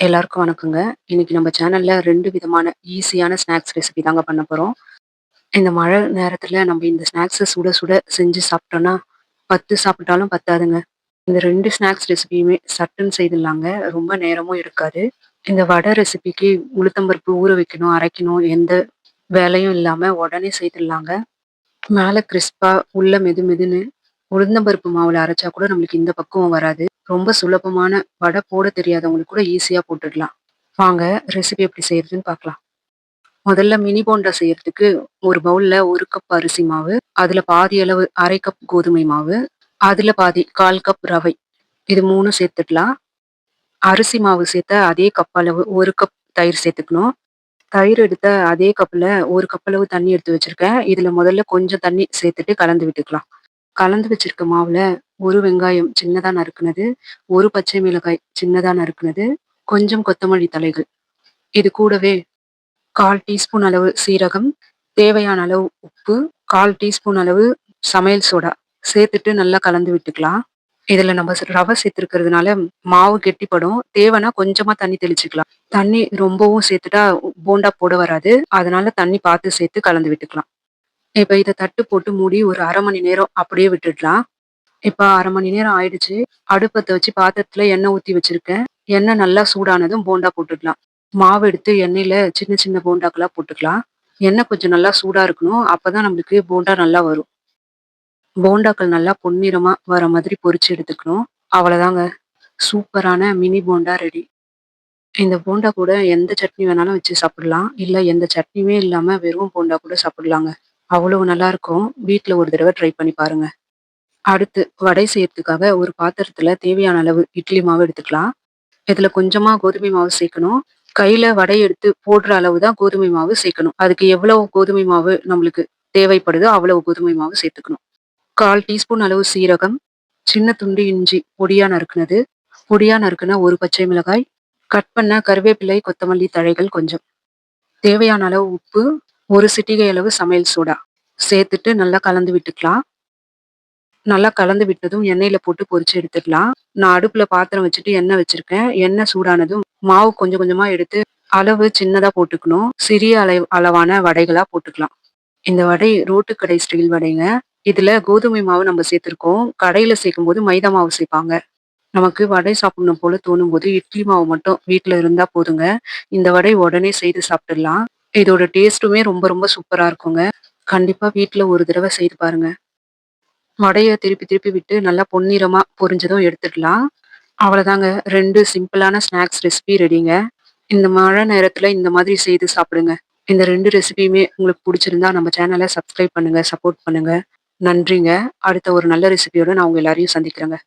எல்லாருக்கும் வணக்கங்க. இன்னைக்கு நம்ம சேனல்ல 2 விதமான ஈஸியான ஸ்நாக்ஸ் ரெசிபி தாங்க பண்ண போறோம். இந்த மழை நேரத்துல நம்ம இந்த ஸ்நாக்ஸ சுட சுட செஞ்சு சாப்பிட்டோம்னா, 10 சாப்பிட்டாலும் பத்தாதுங்க. இந்த 2 ஸ்நாக்ஸ் ரெசிபியுமே சட்டுன்னு செய்துடலாங்க. ரொம்ப நேரமும் எடுக்காது. இந்த வடை ரெசிபிக்கு உளுத்தம் பருப்பு ஊற வைக்கணும், அரைக்கணும் எந்த வேலையும் இல்லாம உடனே செய்துடலாங்க. மேல கிறிஸ்பா, உள்ள மெது மெதுன்னு உளுந்தம் பருப்பு மாவுல அரைச்சா கூட நம்மளுக்கு இந்த பக்குவம் வராது. ரொம்ப சுலபமான வடை போட தெரியாதவங்களுக்கு கூட ஈஸியா போட்டுடலாம். வாங்க ரெசிபி எப்படி செய்யறதுன்னு பார்க்கலாம். முதல்ல மினி போண்டா செய்யறதுக்கு ஒரு பவுல்ல 1 கப் அரிசி மாவு, அதுல பாதி அளவு 1/2 கப் கோதுமை மாவு, அதுல பாதி 1/4 கப் ரவை. இது 3ம் சேர்த்துக்கலாம். அரிசி மாவு சேர்த்த அதே கப் அளவு 1 கப் தயிர் சேர்த்துக்கணும். தயிர் எடுத்த அதே கப்ல 1 கப் அளவு தண்ணி எடுத்து வச்சிருக்கேன். இதுல முதல்ல கொஞ்சம் தண்ணி சேர்த்துட்டு கலந்து விட்டுக்கலாம். கலந்து வச்சிருக்க மாவுல 1 வெங்காயம் சின்னதா நறுக்குனது, 1 பச்சை மிளகாய் சின்னதா நறுக்குனது, கொஞ்சம் கொத்தமல்லி தழைகள். இது கூடவே 1/4 டீஸ்பூன் அளவு சீரகம், தேவையான அளவு உப்பு, 1/4 டீஸ்பூன் அளவு சமையல் சோடா சேர்த்துட்டு நல்லா கலந்து விட்டுக்கலாம். இதுல நம்ம ரவை சேர்த்துருக்கிறதுனால மாவு கெட்டிப்படும். தேவைன்னா கொஞ்சமா தண்ணி தெளிச்சுக்கலாம். தண்ணி ரொம்பவும் சேர்த்துட்டா போண்டா போட வராது. அதனால தண்ணி பார்த்து சேர்த்து கலந்து விட்டுக்கலாம். இப்ப இத தட்டு போட்டு மூடி ஒரு 1/2 மணி நேரம் அப்படியே விட்டுடலாம். இப்ப 1/2 மணி நேரம் ஆயிடுச்சு. அடுப்பத்த வச்சு பாத்திரத்துல எண்ணெய் ஊத்தி வச்சிருக்கேன். எண்ணெய் நல்லா சூடானதும் போண்டா போட்டுடலாம். மாவு எடுத்து எண்ணெயில சின்ன சின்ன போண்டாக்களா போட்டுக்கலாம். எண்ணெய் கொஞ்சம் நல்லா சூடா இருக்கணும். அப்பதான் நம்மளுக்கு போண்டா நல்லா வரும். போண்டாக்கள் நல்லா பொன்னிறமா வர மாதிரி பொரிச்சு எடுத்துக்கணும். அவ்வளவுதாங்க. சூப்பரான மினி போண்டா ரெடி. இந்த போண்டா கூட எந்த சட்னி வேணாலும் வச்சு சாப்பிடலாம். இல்ல எந்த சட்னியுமே இல்லாம வெறும் போண்டா கூட சாப்பிடலாங்க. அவ்வளவு நல்லா இருக்கும். வீட்ல ஒரு தடவை ட்ரை பண்ணி பாருங்க. அடுத்து வடை செய்யறதுக்காக ஒரு பாத்திரத்துல தேவையான அளவு இட்லி மாவு எடுத்துக்கலாம். இதுல கொஞ்சமா கோதுமை மாவு சேர்க்கணும். கையில வடை எடுத்து போடுற அளவு தான் கோதுமை மாவு சேர்க்கணும். அதுக்கு எவ்வளவு கோதுமை மாவு நம்மளுக்கு தேவைப்படுதோ அவ்வளவு கோதுமை மாவு சேர்த்துக்கணும். 1/4 டீஸ்பூன் அளவு சீரகம், சின்ன துண்டு இஞ்சி பொடியா நறுக்குனது, பொடியா நறுக்குன 1 பச்சை மிளகாய், கட் பண்ண கருவேப்பிலை, கொத்தமல்லி தழைகள் கொஞ்சம். தேவையான அளவு உப்பு, 1 சிட்டிகை அளவு சமையல் சோடா சேர்த்துட்டு நல்லா கலந்து விட்டுக்கலாம். நல்லா கலந்து விட்டதும் எண்ணெயில போட்டு பொரிச்சு எடுத்துடலாம். நான் அடுப்புல பாத்திரம் வச்சுட்டு எண்ணெய் வச்சிருக்கேன். எண்ணெய் சூடானதும் மாவு கொஞ்சம் கொஞ்சமா எடுத்து அளவு சின்னதா போட்டுக்கணும். சிறிய அளவான வடைகளா போட்டுக்கலாம். இந்த வடை ரோட்டு கடை ஸ்டைல் வடைங்க. இதுல கோதுமை மாவு நம்ம சேர்த்திருக்கோம். கடையில சேர்க்கும்போது மைதா மாவு சேர்ப்பாங்க. நமக்கு வடை சாப்பிடணும் போல தோணும் போது இட்லி மாவு மட்டும் வீட்ல இருந்தா போதுங்க. இந்த வடை உடனே செய்து சாப்பிட்டுடலாம். இதோட டேஸ்ட்டுமே ரொம்ப ரொம்ப சூப்பரா இருக்குங்க. கண்டிப்பா வீட்ல ஒரு தடவை செய்து பாருங்க. வடைய திருப்பி திருப்பி விட்டு நல்லா பொன்னிறமா பொரிஞ்சதும் எடுத்துடலாம். அவ்வளோதாங்க. 2 சிம்பிளான ஸ்நாக்ஸ் ரெசிபி ரெடிங்க. இந்த மழை நேரத்துல இந்த மாதிரி செய்து சாப்பிடுங்க. இந்த 2 ரெசிபியுமே உங்களுக்கு புடிச்சிருந்தா நம்ம சேனல சப்ஸ்கிரைப் பண்ணுங்க, சப்போர்ட் பண்ணுங்க. நன்றிங்க. அடுத்த ஒரு நல்ல ரெசிபியோட நான் உங்க எல்லாரையும் சந்திக்கிறேங்க.